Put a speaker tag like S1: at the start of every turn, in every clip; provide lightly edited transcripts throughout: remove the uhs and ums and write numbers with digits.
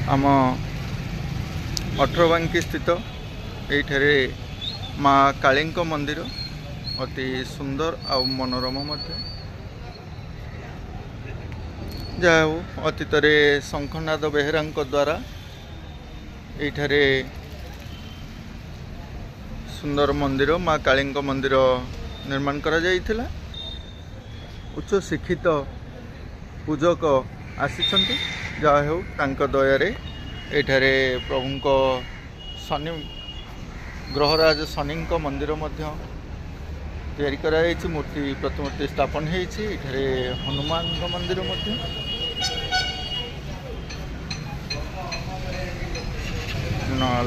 S1: आम 18 स्थित ये माँ काली मंदिर अति सुंदर आ मनोरम जाओ अतीत शंखनाद बेहेरा द्वारा ये सुंदर मंदिर माँ काली मंदिर निर्माण करा जाइथिला। उच्च शिक्षित पूजक आसिछन्ति जहा हो तांको दयारे एठारे प्रभुंको शनि ग्रहराज शनि मंदिर मध्य तैयारी करा जाइछि। मूर्ति प्रतिमूर्ति स्थापन होइछि। एठारे हनुमान मंदिर मध्य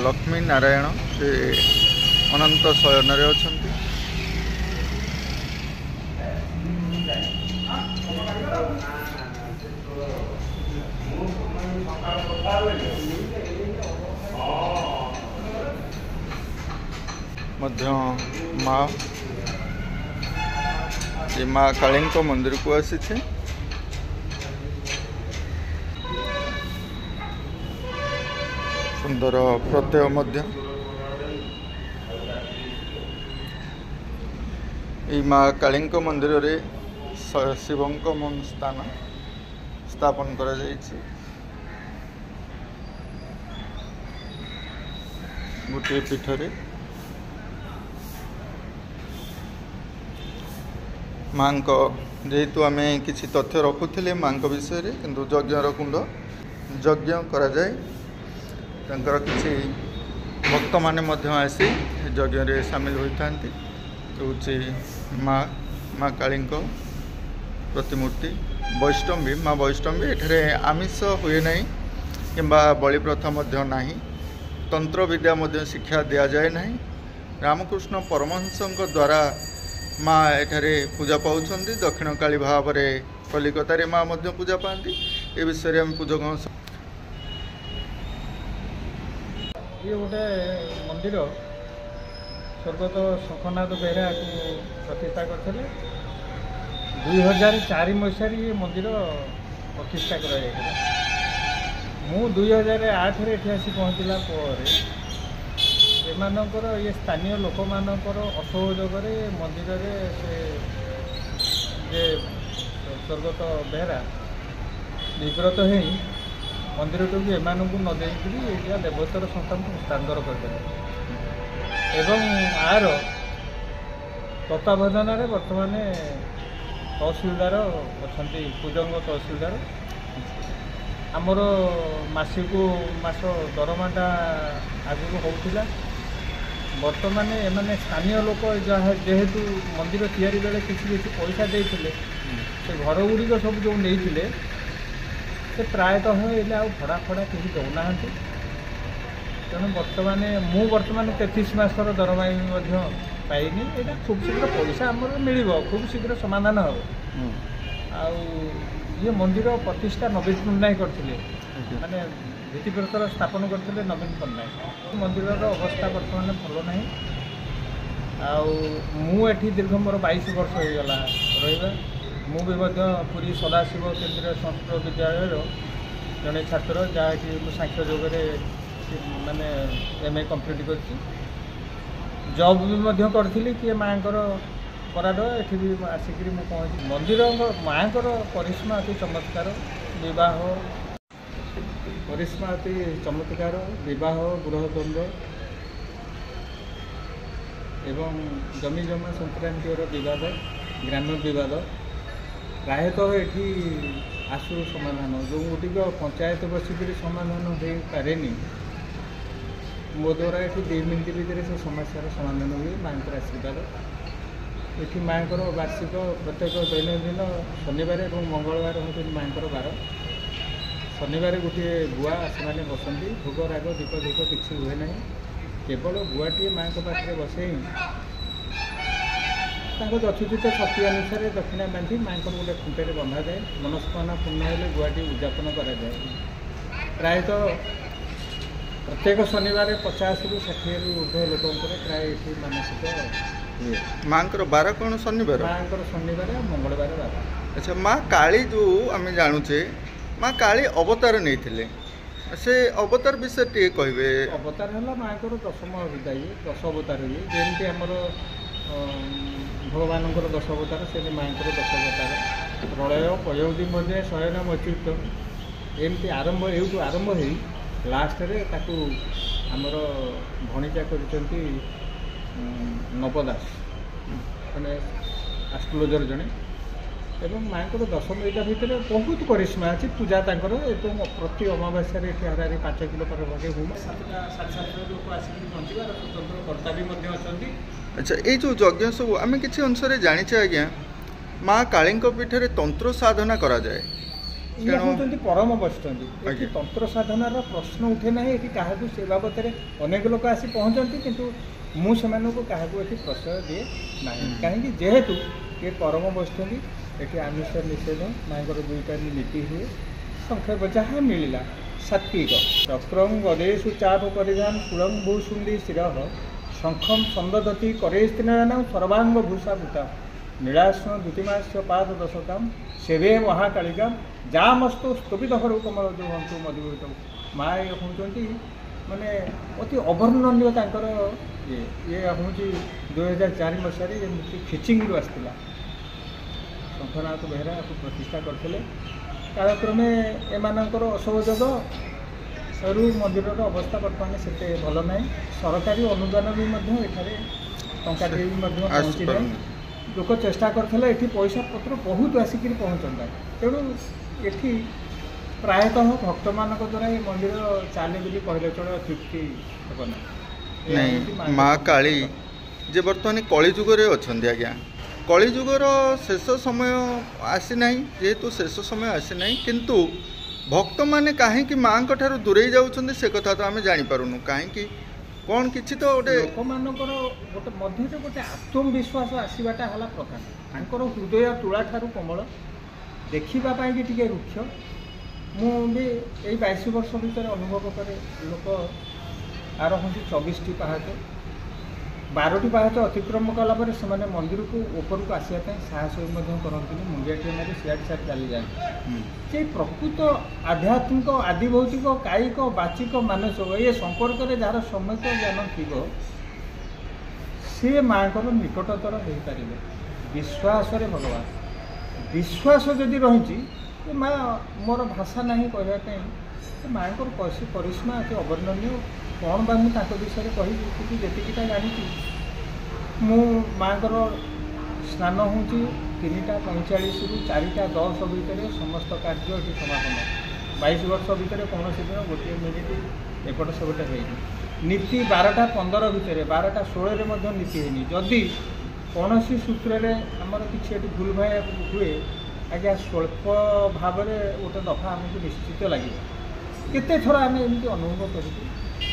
S1: लक्ष्मी नारायण से अनंत शयन रे अछन्ति। मध्य माँ काली मंदिर को आसी सुंदर प्रत्यय मध्य माँ काली मंदिर रे शिवंक स्थान स्थापन करा जाइछि। गोटे पीठरे माँ जेहेतु आम किसी तथ्य रखुले माँ विषय रे किंतु यज्ञर कुंड यज्ञ करा जाए तांकर किसी भक्त माने मध्य आसी यज्ञ रे शामिल होता माँ काली प्रतिमूर्ति वैष्णवी माँ वैष्णवी एठारे आमिष हुए नहीं किंबा बलि प्रथा मध्य नहीं। तंत्र विद्या मध्य शिक्षा दि जाए नहीं। रामकृष्ण परमहंसों द्वारा माँ एठारे पूजा पाँच दक्षिण काली भाव में कलिकतार माँ मध्य पूजा पाती। ए विषय आम पूजक
S2: ये गोटे मंदिर स्वर्गत शंखनाद बेहेरा को प्रतिष्ठा करते 2004 मसीह ये मंदिर प्रतिष्ठा कर मु 2008 रे एठी आसी पहुँचला एमानकर ये स्थानीय लोक मानकर असहयोग मंदिर से स्वर्गत बेहेरा विव्रत हो मंदिर को एमानकु न देकरी देवोत्तर संस्थान को हस्तांतर करदे एवं आर तत्वावधान बर्तमान तहसिलदार अच्छा पूजंग तहसिलदार आमर मासिक मास दरमाटा आगु होता बर्तमान एमाने स्थानीय लोक जहाँ जेहेतु मंदिर तैयारी बेले किसी पैसा देते से घर गुड़िक सब जो नहीं से प्रायतः ये भड़ा फड़ा किसी दौना तेणु बर्तमान 33 मासर दरमा पाइनी यहाँ खूब शीघ्र पैसा आमर मिल खूब शीघ्र समाधान हम ये मंदिर प्रतिष्ठा नवीन पट्टनायक करते माने भित्तिप्रस्तर स्थापन करते नवीन पट्टनायक। मंदिर अवस्था बर्तमान भल ना आठी दीर्घ मोर 22 वर्ष होगा रहा मु भी पुरी सदाशिव केंद्रीय संस्कृत विद्यालय जड़े छात्र जहाँकि सांख्य जोगे माने MA कंप्लीट कर जॉब भी करी किए माँ पराड एठी भी आसिक पहुँची मंदिर माँ करिश्मा अति चमत्कार विवाह करिश्मा अति चमत्कार विवाह गृहद्वंद्व एवं जमी जमा संक्रांति विवाद ग्राम्य विवाद प्रायतः ये आसु समाधान जो गुटिक पंचायत बसिक समाधान हो पारे मो द्वारा ये 2 मिनट भितर से समस्यार समाधान हुए माँ आशीर्वाद ये माँ वार्षिक प्रत्येक दैनंदिन शनिवार और मंगलवार हूँ माँ बार शनिवार गोटे गुआ से बसती भोग राग दीप धूप किसी हुए ना केवल गुआटी माँ पाखे बसई यथोचित शक्ति अनुसार दक्षिणा बांधि माँ गोटे खुंटे बंधा जाए मनस्कामना पूर्ण हेल्ले गुआटी उद्यापन कराए प्रायतः प्रत्येक शनिवार 50 ରୁ 60 ରୁ ऊर्ध्व लोक प्राय ये मानसिक हुए।
S1: माँ बार कौन शनिवार
S2: माँ शनिवार मंगलवार बार।
S1: अच्छा माँ काली जो आम जानुचे माँ काली अवतार नहीं से अवतार विषय टे कहबे।
S2: अवतार है माँ दशम विदाई 10 अवतार हुए जमी आमर भगवान 10 अवतार से माँ 10 अवतार प्रलय पयोधि मध्य शयन मचित एमती आरंभ एवं आरंभ हो लास्ट रे ताकू आमर भणिजा कर नवदास मैंने एस्ट्रोलोजर जड़े एवं माँ को दशम एटा भितर बहुत करिश्मा अच्छी पूजा तांकर एवं प्रति अमावास्या हारे 5 किलो पाखे हुम 7 लोक आसिक पहुँचार स्वतंत्र कर्ता भी अच्छा।
S1: अच्छा ये जो यज्ञ सब आम किसी अंशर जाचे आज्ञा माँ काली पीठ में तंत्र साधना करा जाए
S2: ये हूँ परम वैष्णवी ये तंत्र साधनार प्रश्न उठे ना ये क्या से बाबद अनेक लोक आसी पहुँचती किंतु मुझे क्या प्रश्रय दिए ना कहीं जेहेतु ये परम वैष्णवी ये आमिष निषेध माँ 2टा नीति हुए संक्षेप जहाँ मिलला सात्विक चक्रं गदेशु चाप परिधान कुलम भूसुंदी शिर शंखम संदधति करेस्त्रीनाम सर्वांग भूषाभूता नीलास्म द्युतिमास्य पाद दशकाम सेवे महाकालिका जामस्तु स्तुपित हरु कमल जो हंतु मधुभूत माँ ये हूँ माने अति अवर्णनीय तांकर ये हूँ 2004 मसीह जमी खिचिंग आसला शंखनाथ बेहरा को प्रतिष्ठा करते कालक्रमे एमानकर असहयोग रु मंदिर अवस्था बर्तमान से भल ना सरकारी अनुदान भी टंका भी पहुँची ना लोक चेष्टा करते ये पैसा पत्र बहुत आसिक पहुँचता तेणु ये प्रायतः भक्त मान द्वारा ये मंदिर चले बोली कहले चलो तृप्ति हे
S1: नहीं माँ काली जे बर्तमान कलिजुग अच्छा आज्ञा कलिजुगर शेष समय आसी ना जेहेतु शेष समय आसी ना किंतु भक्त मैंने कहीं माँ ठार दूरे जाऊँ से कथा तो आम जापारूँ कहीं कौन किसी तो गोटे
S2: लोक मानकर गोटे मध्य गोटे आत्मविश्वास आसवाटा है प्रधान तांकर हृदय तुला ठारू कोमल देखापी भी टे रुक्ष मुझे 22 वर्ष भर अनुभव करे लोक आर हूँ 24टी पहाच 12टी पहाच अतिक्रम कलापर से मंदिर को ऊपर को आसवाई साहस करते मुंडियाटे मारे सियाड़ सियाड़ चली जाए प्रकृत आध्यात्मिक आदिभौतिक कायिक बाचिक मानसिक ये संपर्क में जार सम्यक ज्ञान थी सी माँ को निकटतर हो पारे विश्वास भगवान विश्वास जदि रही माँ मोर भाषा ना कहवाई माँ को करिश्मा अति अवर्णनीय कौन बा मुझे विषय कही जीटा जानी मु माँ स्नान हूँ 3:45 रु 4:10 भितर समस्त कार्य ये समापन 22 वर्ष भितर कौन दिन गोटे मिनिट एपट सेपट है नीति 12:15 भितर 12:16 नीति है जदि कौन सूत्र आमर कि भूल भाई हुए आज्ञा स्वल्प भाव गोटे दफा आमको निश्चित लगे केते थर आम एमती अनुभव कर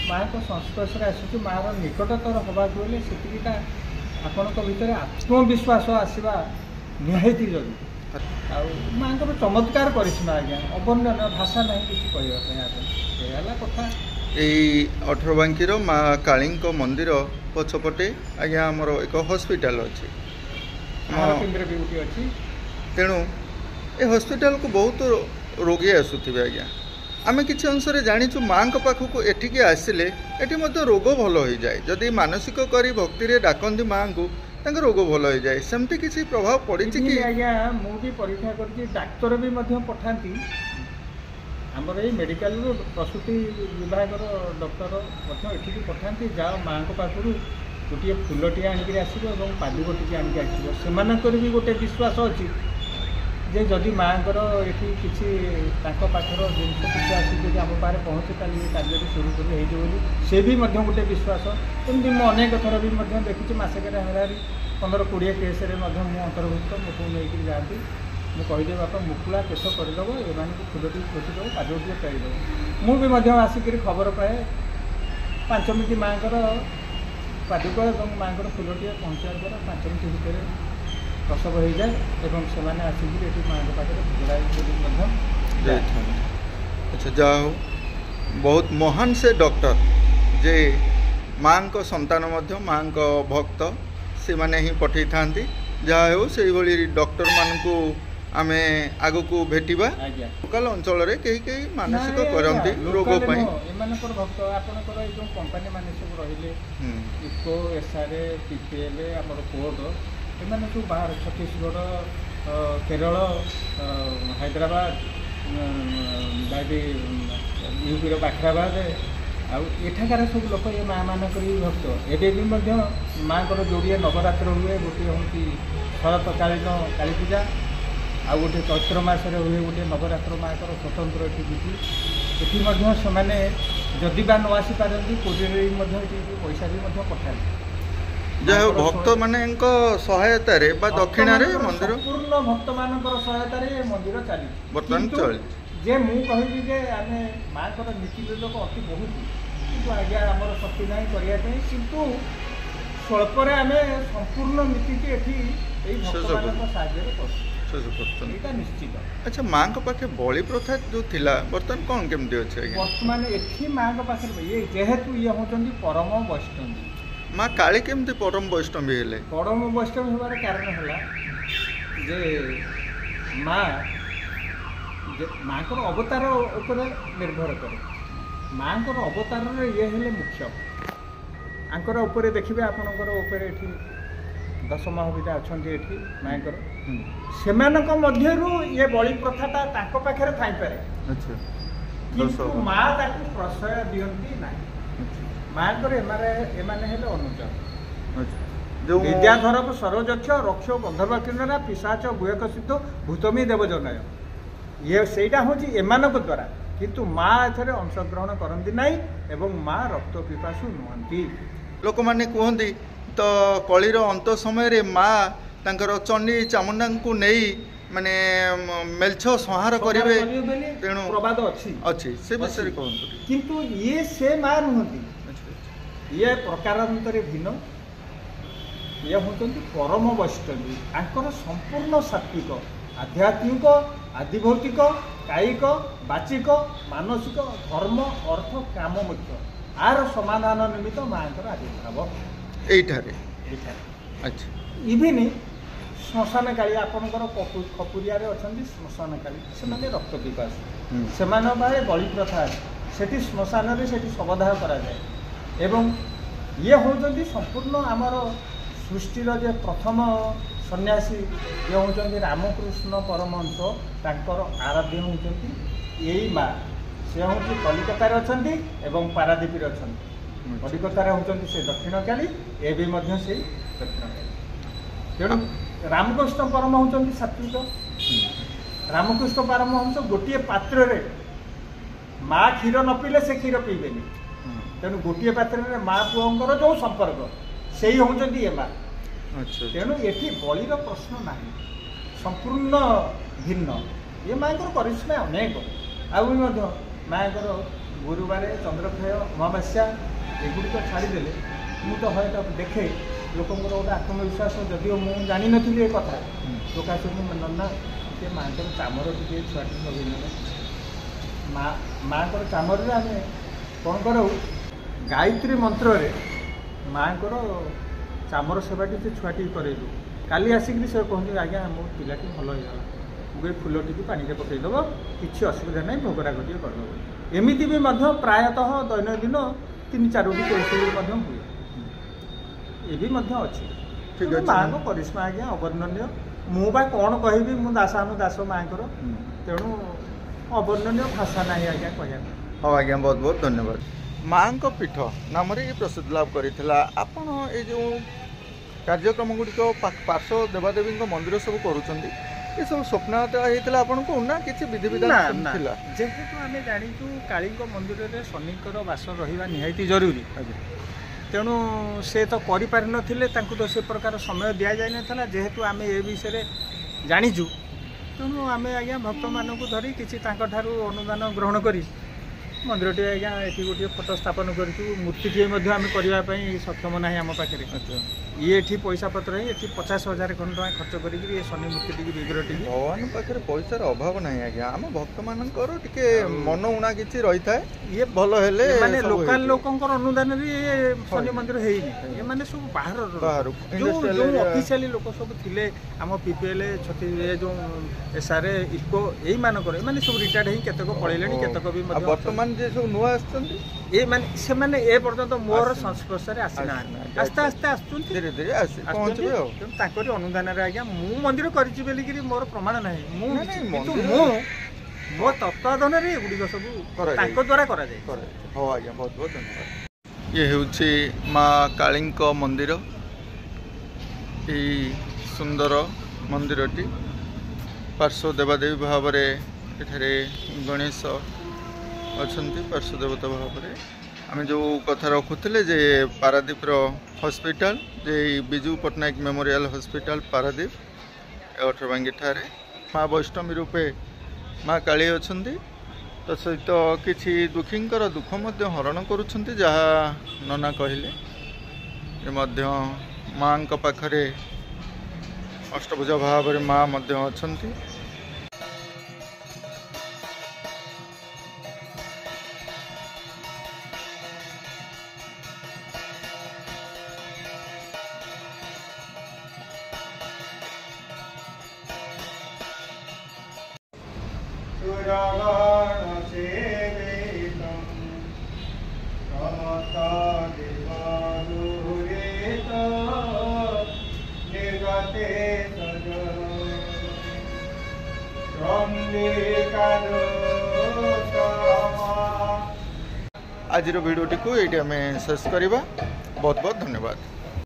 S2: माँ को संस्पर्श आसुची माँ निकटतर हवा बोले सेटा आपण भीतर आत्मविश्वास आसवा निहाती जरूरी आ माँ को चमत्कार करिश्मा आज्ञा अवर्णनीय भाषा ना किसी कहवाई कथा
S1: यही 18 बांकीर माँ काली मंदिर पछपटे आज्ञा आमर एक हॉस्पिटल अच्छी
S2: केन्द्र भी गोटे अच्छी
S1: तेणु ए हॉस्पिटल को बहुत रोगी आसुवे आज्ञा आम किसी अंशरे जाचु माँ पाखक एठिकी आसिले एटी रोग भल हो जाए जदि मानसिक करी भक्ति रे डाकती माँ को रोग भल हो जाए सेमती किसी प्रभाव पड़ी कि
S2: आज्ञा मुझे परीक्षा कर डाक्तर भी पठाती आमर ये मेडिकल प्रसूति विभाग डॉक्टर ये पठाती जाओ माँ पाखु गोटे फूलटे आणिक आसो पादुकटी आणिक आसो से भी गोटे विश्वास अच्छी जे जदि माँ ये किसी पाखर जिनस किसी आसिक आम पाखे पहुँचे ताली कार्य शुरू कर सी भी गोटे विश्वास एमती मुझे अनेक थर भी देखी मसक हारी 15-20 केस अंतर्भुक्त मुझे नहीं जाती मुझे कहीदे बापा मुकुला केस करदेव एम फुलटी खोसीदेव पादुकटी पेदेव मुझे आसिक खबर पाए 5 मिनिट माँ पादुक और माँ फुलटी पहुँचा द्वारा 5 मिनिट भितर प्रसव हो जाए और से आसिक माँ पाखे
S1: अच्छा जा हो बहुत महान से डॉक्टर जे माँ को संतान माँ को भक्त से माने ही पठे था जहाँ हो से डॉक्टर मान को आमे आगु को भेटिबा
S2: आज्ञा
S1: लोकल अंचल रे कई मानसिक
S2: नाଇଁ
S1: करंती
S2: ଆଜ୍ଞା,
S1: रोग
S2: local
S1: पई
S2: ନୁହଁ, ଏମାନଙ୍କର ଭକ୍ତ ଆପଣଙ୍କର ଏଇ ଯେଉଁ କମ୍ପାନୀ ମାନେ ସବୁ ରହିଲେ ଇକୋ ଏସ୍ଆର୍ଏ ପିପିଏଲ୍ ଆମର କୋର୍ଟ ଏମାନେ ସବୁ ବାହାର ଛତିଶଗଡ଼ କେରଳ ହାଇଦ୍ରାବାଦ ୟୁପିର ବାଖରାବାଦ ଆଉ ଏଠାକାର ସବୁ ଲୋକ ଏ ମାଆ ମାନଙ୍କର ବି ଭକ୍ତ। ଏବେ ବି ମଧ୍ୟ ମାଆଙ୍କର ଯୋଡ଼ିଏ ନବରାତ୍ର ହୁଏ, ଗୋଟିଏ ହେଉଛି ଶରତକାଳୀନ କାଳୀପୂଜା, ଆଉ ଗୋଟେ ଚୈତ୍ର ମାସରେ ହୁଏ ଗୋଟେ ନବରାତ୍ର ମାଆଙ୍କର ସ୍ୱତନ୍ତ୍ର ଏଠି ବିଧି। ଏଠି ମଧ୍ୟ ସେମାନେ ଯଦି ବା ନ ଆସିପାରନ୍ତି କୋଡ଼ିଏରେ ମଧ୍ୟ ଏଠି ପଇସା ବି ମଧ୍ୟ ପଠାନ୍ତି।
S1: ଯାହା ଭକ୍ତ ମାନଙ୍କ ସହାୟତା ରେ ବା ଦକ୍ଷିଣାରେ ମନ୍ଦିର
S2: ସମ୍ପୂର୍ଣ୍ଣ ଭକ୍ତମାନଙ୍କର ସହାୟତାରେ ଏ ମନ୍ଦିର ଚାଲିଛି
S1: ବର୍ତ୍ତମାନ
S2: କିନ୍ତୁ
S1: ଚାଲିଛି।
S2: ଯେ ମୁଁ କହିବି ଯେ ଆମେ ମାଆଙ୍କର ନୀତି ବିରୋଧ ଅତି ବହୁତ, କିନ୍ତୁ ଆଜ୍ଞା ଆମର ଶକ୍ତି ନାହିଁ କରିବା ପାଇଁ, କିନ୍ତୁ ସ୍ୱଳ୍ପରେ ଆମେ ସମ୍ପୂର୍ଣ୍ଣ ନୀତିଟି ଏଠି ଏଇ ଭକ୍ତମାନଙ୍କ ସାହାଯ୍ୟରେ କରୁଛୁ, ଏଇଟା ନିଶ୍ଚିତ।
S1: ଆଚ୍ଛା ମାଙ୍କ ପାଖେ ବଳି ପ୍ରଥା ଯୋଉ ଥିଲା ବର୍ତ୍ତମାନ କଣ କେମିତି ଅଛି ଆଜ୍ଞା?
S2: ବର୍ତ୍ତମାନ ଏଠି ମାଙ୍କ ପାଖରେ ଇଏ ଯେହେତୁ ଇଏ ହେଉଛନ୍ତି ପରମ ବୈଷ୍ଣବୀ।
S1: ମା କାଳୀ କେମିତି ପରମ ବୈଷ୍ଣବୀ ହେଲେ?
S2: ପରମ ବୈଷ୍ଣବ ହେବାର କାରଣ ହେଲା ଯେ ମା ମାଙ୍କର ଅବତାର ଉପରେ ନିର୍ଭର କରେ। ମାଙ୍କର ଅବତାରରେ ଇଏ ହେଲେ ମୁଖ୍ୟ। ଆଙ୍କର ଉପରେ ଦେଖିବେ ଆପଣଙ୍କର ଉପରେ ଏଠି 10 ମହାବିଦ୍ୟା ଅଛନ୍ତି ଏଠି ମାଙ୍କର, ସେମାନଙ୍କ ମଧ୍ୟରୁ ଇଏ ବଳି ପ୍ରଥାଟା ତାଙ୍କ ପାଖରେ ଥାଇପାରେ, କିନ୍ତୁ ମା ତାକୁ ପ୍ରଶ୍ରୟ ଦିଅନ୍ତି ନାହିଁ। ମାଙ୍କର ଏମାନେ ହେଲେ ଅନୁଚର। ବିଦ୍ୟାଧର ସରୋଯକ୍ଷ ରକ୍ଷ ଗନ୍ଧର୍ବ କିନ୍ନରା ପିଶାଚ ଗୁହକ ସିଦ୍ଧ ଭୂତମୀ ଦେବଜନୟ, ଇଏ ସେଇଟା ହେଉଛି ଏମାନଙ୍କ ଦ୍ୱାରା, କିନ୍ତୁ ମା ଏଥିରେ ଅଂଶଗ୍ରହଣ କରନ୍ତି ନାହିଁ ଏବଂ ମା ରକ୍ତ ପିପାସୁ ନୁହନ୍ତି।
S1: ଲୋକମାନେ କୁହନ୍ତି ତ କଳିର ଅନ୍ତ ସମୟରେ ମା ତାଙ୍କର ଚଣ୍ଡୀ ଚାମୁଣ୍ଡାଙ୍କୁ ନେଇ ମାନେ ମେଲଛ ସଂହାର କରିବେ, ତେଣୁ
S2: ପ୍ରବାଦ ଅଛି
S1: ସେ ବିଷୟରେ କୁହନ୍ତୁ।
S2: କିନ୍ତୁ ଇଏ ସେ ମା ନୁହନ୍ତି, ଇଏ ପ୍ରକାରାନ୍ତରେ ଭିନ୍ନ। ଇଏ ହେଉଛନ୍ତି ପରମ ବୈଷ୍ଣବୀ। ଆଙ୍କର ସମ୍ପୂର୍ଣ୍ଣ ସାତ୍ଵିକ, ଆଧ୍ୟାତ୍ମିକ, ଆଦିଭୌତିକ, କାୟିକ, ବାଚିକ, ମାନସିକ, ଧର୍ମ, ଅର୍ଥ, କାମ ମୁଖ୍ୟ। ଆର ସମାଧାନ ନିମିତ୍ତ ମାଙ୍କର ଆବିର୍ଭାବ
S1: ଏଇଠାରେ।
S2: ଆଚ୍ଛା ଇଭିନ୍ ଶ୍ମଶାନ କାଳୀ ଆପଣଙ୍କର ଖପୁରିଆରେ ଅଛନ୍ତି ଶ୍ମଶାନ କାଳୀ, ସେମାନେ ରକ୍ତ ପିପାସୁ, ସେମାନଙ୍କ ପାଖରେ ବଳି ପ୍ରଥା ଅଛି, ସେଠି ଶ୍ମଶାନରେ ସେଠି ଶବଦାହ କରାଯାଏ। ଏବଂ ଇଏ ହେଉଛନ୍ତି ସମ୍ପୂର୍ଣ୍ଣ ଆମର ସୃଷ୍ଟିର ଯେ ପ୍ରଥମ ସନ୍ନ୍ୟାସୀ ଯିଏ ହେଉଛନ୍ତି ରାମକୃଷ୍ଣ ପରମହଂସ, ତାଙ୍କର ଆରାଧ୍ୟ ହେଉଛନ୍ତି ଏଇ ମା। ସେ ହେଉଛି କଲିକତାରେ ଅଛନ୍ତି ଏବଂ ପାରାଦୀପରେ ଅଛନ୍ତି। କଲିକତାରେ ହେଉଛନ୍ତି ସେ ଦକ୍ଷିଣକାଳୀ, ଏବେ ମଧ୍ୟ ସେଇ ଦକ୍ଷିଣକାଳୀ। ତେଣୁ ରାମକୃଷ୍ଣ ପରମ ହେଉଛନ୍ତି ସାତ୍ଵିକ। ରାମକୃଷ୍ଣ ପରମହଂସ ଗୋଟିଏ ପାତ୍ରରେ ମା କ୍ଷୀର ନ ପିଇଲେ ସେ କ୍ଷୀର ପିଇବେନି, ତେଣୁ ଗୋଟିଏ ପାତ୍ରରେ ମା ପୁଅଙ୍କର ଯେଉଁ ସମ୍ପର୍କ ସେଇ ହେଉଛନ୍ତି ଏ ମା। ତେଣୁ ଏଠି ବଳିର ପ୍ରଶ୍ନ ନାହିଁ, ସମ୍ପୂର୍ଣ୍ଣ ଭିନ୍ନ। ଏ ମାଙ୍କର କରିଶ୍ମା ଅନେକ। ଆଉ ବି ମଧ୍ୟ ମାଙ୍କର ଗୁରୁବାର, ଚନ୍ଦ୍ରକ୍ଷୟ, ଅମାବାସ୍ୟା ଏଗୁଡ଼ିକ ଛାଡ଼ିଦେଲେ ମୁଁ ତ ହয়তো ଦେଖେ ଲୋକଙ୍କର ଗୋଟେ ଆତ୍ମବିଶ୍ୱାସ, ଯଦିଓ ମୁଁ ଜାଣିନଥିଲି ଏ କଥା, ଲୋକ ଆସନ୍ତି ନନା ସେ ମାଙ୍କର ଚାମର ଟିକେ ଛୁଆଟି ଲଗେଇ ନେଲେ। ମାଙ୍କର ଚାମରରେ ଆମେ କ'ଣ କରାଉ, ଗାୟତ୍ରୀ ମନ୍ତ୍ରରେ ମାଙ୍କର ଚାମର ସେବାଟି ସେ ଛୁଆଟି କରେଇଲୁ। କାଲି ଆସିକିରି ସେ କହନ୍ତି ଆଜ୍ଞା ମୋ ପିଲାଟି ଭଲ ହେଇଗଲା, ଗୋଟେ ଫୁଲଟିକୁ ପାଣିରେ ପକାଇଦେବ, କିଛି ଅସୁବିଧା ନାହିଁ, ଭୋଗରାଗ ଟିକେ କରିଦେବ। ଏମିତି ବି ମଧ୍ୟ ପ୍ରାୟତଃ ଦୈନନ୍ଦିନ 3-4ଟି କୌଶଳ ମଧ୍ୟ ହୁଏ, ଏ ବି ମଧ୍ୟ ଅଛି। ମାଙ୍କ କରିଶ୍ମା ଆଜ୍ଞା ଅବର୍ଣ୍ଣନୀୟ। ମୁଁ ବା କ'ଣ କହିବି, ମୁଁ ଦାସ ମାଙ୍କର, ତେଣୁ ଅବର୍ଣ୍ଣନୀୟ ଭାଷା ନାହିଁ ଆଜ୍ଞା କହିବା ପାଇଁ।
S1: ହଁ ଆଜ୍ଞା, ବହୁତ ବହୁତ ଧନ୍ୟବାଦ। ମାଙ୍କ ପୀଠ ନାମରେ ପ୍ରସିଦ୍ଧି ଲାଭ କରିଥିଲା। ଆପଣ ଏ ଯେଉଁ କାର୍ଯ୍ୟକ୍ରମ ଗୁଡ଼ିକ ପାର୍ଶ୍ୱ ଦେବାଦେବୀଙ୍କ ମନ୍ଦିର ସବୁ କରୁଛନ୍ତି, ଏସବୁ ସ୍ୱପ୍ନାହତ ହେଇଥିଲା ଆପଣଙ୍କୁ ନା କିଛି ବିଧିବିଧାନ ଥିଲା?
S2: ଯେହେତୁ ଆମେ ଜାଣିଛୁ କାଳୀଙ୍କ ମନ୍ଦିରରେ ଶନିଙ୍କର ବାସ ରହିବା ନିହାତି ଜରୁରୀ, ତେଣୁ ସେ ତ କରିପାରିନଥିଲେ, ତାଙ୍କୁ ତ ସେ ପ୍ରକାର ସମୟ ଦିଆଯାଇନଥିଲା। ଯେହେତୁ ଆମେ ଏ ବିଷୟରେ ଜାଣିଛୁ, ତେଣୁ ଆମେ ଆଜ୍ଞା ଭକ୍ତମାନଙ୍କୁ ଧରି କିଛି ତାଙ୍କଠାରୁ ଅନୁଦାନ ଗ୍ରହଣ କରି ମନ୍ଦିରଟିଏ ଆଜ୍ଞା ଏଠି ଗୋଟିଏ ଫଟୋ ସ୍ଥାପନ କରିଛୁ। ମୂର୍ତ୍ତିଟିଏ ମଧ୍ୟ ଆମେ କରିବା ପାଇଁ ସକ୍ଷମ ନାହିଁ ଆମ ପାଖରେ। ये एठी पैसा पत्र है एठी 50,000 खंड टका खर्च करी शनि मूर्ति टी विग्रह टी
S1: भगवान पाखे पैसार अभाव ना आज्ञा आम भक्त मानकर टिके मन उणा किसी रही था ये भल हेले
S2: माने लोकल लोकंकर अनुदान रे शनि मंदिर हेइनी ये माने सब बाहर जो ऑफिशियली लोक सब थिले हम पीपीएल छती जो एसआर इको एई मानकर माने सब रिटायर्ड हे केतक पळेलेनी केतक भी
S1: वर्तमान जे सब नुआ आछंती
S2: ये माने से माने ए पर्यंत मोर संस्पर्श रे आसिना आस्ते आस्ते आछुंती
S1: धीरे धीरे आसी पहुंचबे
S2: ताकरी अनुदान रे आज्ञा मु मंदिर करिछि बेली कि मोर प्रमाण नाही मु किंतु मु मो तत्वाधान रे गुडी सब ताको द्वारा करा जाय
S1: हो आज्ञा बहुत बहुत धन्यवाद ये हेउछि माँ कालींक मंदिर ए सुंदर मंदिरटी पार्श्व देवादेवी भाव एठारे गणेश अच्छा पार्श्व देवता भाव आम जो कथा रखुले जे पारादीप हॉस्पिटल जे बिजू पट्टनायक मेमोरियल हॉस्पिटल पारादीप अठरबांगी ठारे माँ वैष्णवी रूपे माँ काली अच्छा तो सहित किसी दुखींकर दुख हरण करुँच जहाँ नना कहले माँ पाखरे अष्टभुजा भाव माँ अच्छा आज वीडियोटी को ये शेष करवा बहुत बहुत धन्यवाद।